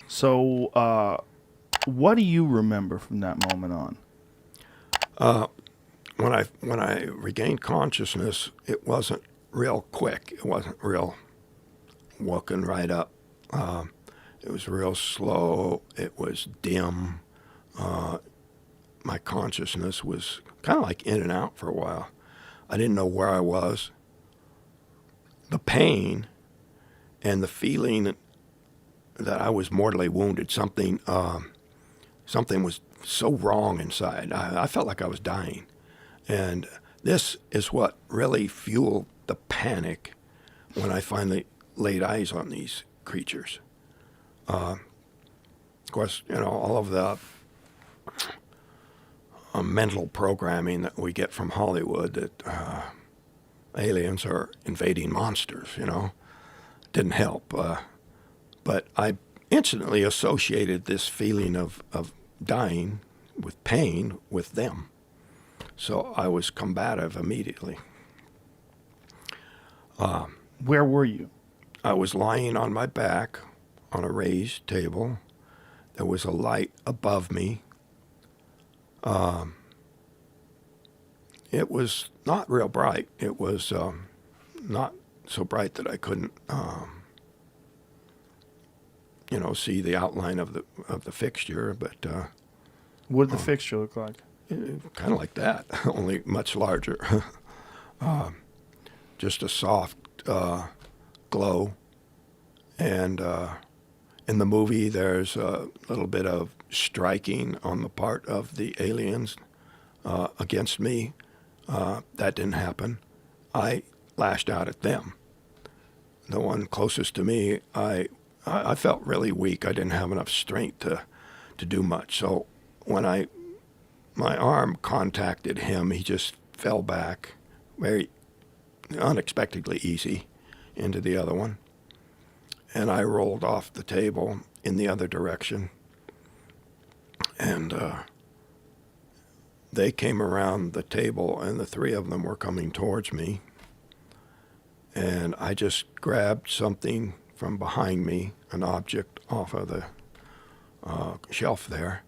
So, what do you remember from that moment on? When I regained consciousness, it wasn't real quick. It wasn't real woken right up. It was real slow. It was dim. My consciousness was kind of like in and out for a while. I didn't know where I was. The pain and the feeling that I was mortally wounded. Something was so wrong inside. I felt like I was dying. And this is what really fueled the panic when I finally laid eyes on these creatures. Of course, all of the mental programming that we get from Hollywood that aliens are invading monsters, didn't help. But I instantly associated this feeling of dying with pain with them. So I was combative immediately. Where were you? I was lying on my back on a raised table. There was a light above me. It was not real bright. It was not so bright that I couldn't, see the outline of the fixture. But What did the fixture look like? kind of like that, only much larger. Just a soft glow. And in the movie, there's a little bit of striking on the part of the aliens against me. That didn't happen. I lashed out at them. The one closest to me, I felt really weak. I didn't have enough strength to do much. So when my arm contacted him, he just fell back very unexpectedly easy into the other one. And I rolled off the table in the other direction. And they came around the table, and the three of them were coming towards me. And I just grabbed something from behind me, an object off of the shelf there,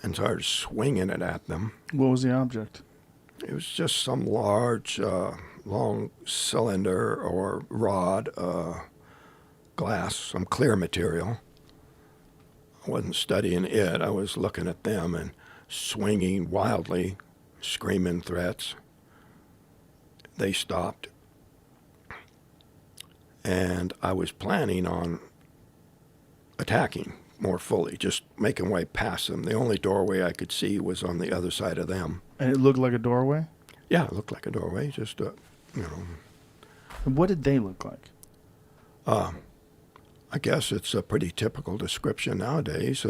and started swinging it at them. What was the object? It was just some large, long cylinder or rod, glass, some clear material. I wasn't studying it. I was looking at them and swinging wildly, screaming threats. They stopped. And I was planning on attacking more fully, just making way past them. The only doorway I could see was on the other side of them. And it looked like a doorway? Yeah, it looked like a doorway, just, And what did they look like? I guess it's a pretty typical description nowadays.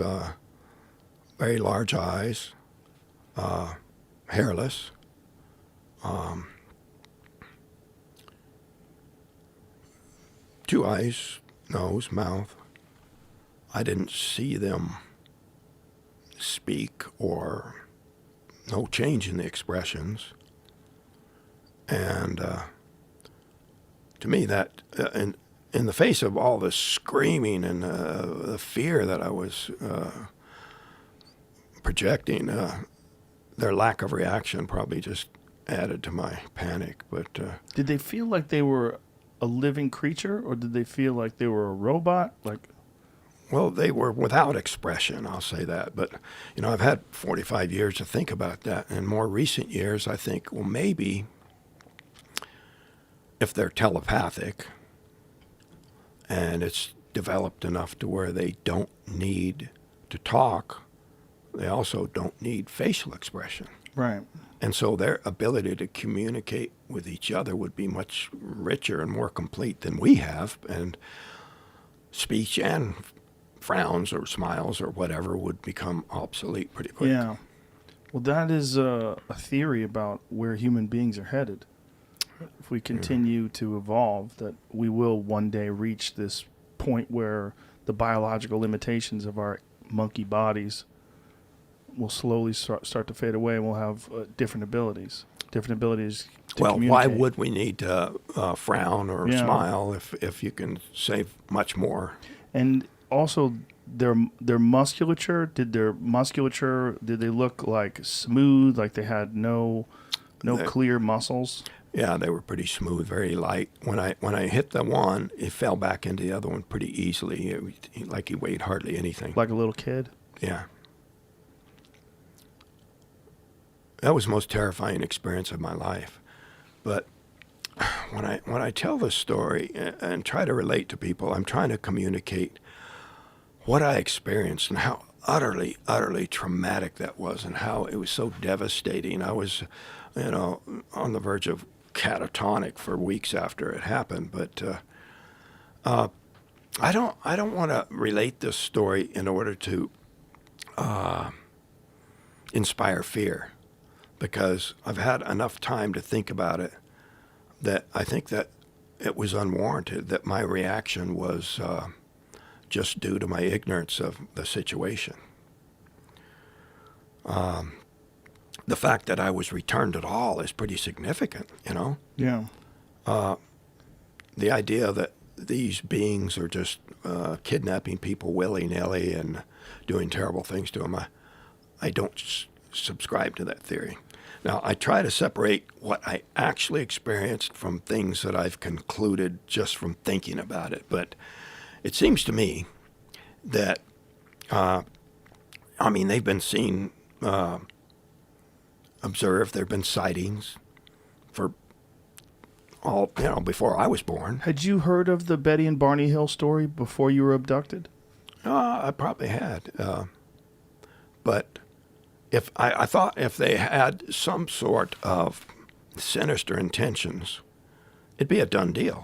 Very large eyes, hairless, two eyes, nose, mouth. I didn't see them speak or no change in the expressions. And to me, that in the face of all the screaming and the fear that I was projecting, their lack of reaction probably just added to my panic. But Did they feel like they were a living creature, or did they feel like they were a robot? Well, they were without expression, I'll say that. But, I've had 45 years to think about that. In more recent years, I think, well, maybe if they're telepathic and it's developed enough to where they don't need to talk, they also don't need facial expression. Right. And so their ability to communicate with each other would be much richer and more complete than we have. And speech and frowns or smiles or whatever would become obsolete pretty quick. Yeah. Well, that is a theory about where human beings are headed. If we continue to evolve, that we will one day reach this point where the biological limitations of our monkey bodies will slowly start to fade away, and we'll have different abilities to communicate. Why would we need to frown or smile if you can save much more? And also, their musculature, did they look like smooth, like they had no clear muscles? Yeah, they were pretty smooth, very light. When I hit the one, it fell back into the other one pretty easily. Like he weighed hardly anything. Like a little kid? Yeah. That was the most terrifying experience of my life. But when I tell this story and try to relate to people, I'm trying to communicate what I experienced and how utterly, utterly traumatic that was, and how it was so devastating. I was, on the verge of catatonic for weeks after it happened. But I don't want to relate this story in order to inspire fear, because I've had enough time to think about it that I think that it was unwarranted, that my reaction was just due to my ignorance of the situation. The fact that I was returned at all is pretty significant, Yeah. The idea that these beings are just kidnapping people willy-nilly and doing terrible things to them, I don't subscribe to that theory. Now, I try to separate what I actually experienced from things that I've concluded just from thinking about it. But it seems to me that, they've been seen, observed, there have been sightings for all, before I was born. Had you heard of the Betty and Barney Hill story before you were abducted? I probably had. But if I thought if they had some sort of sinister intentions, it'd be a done deal.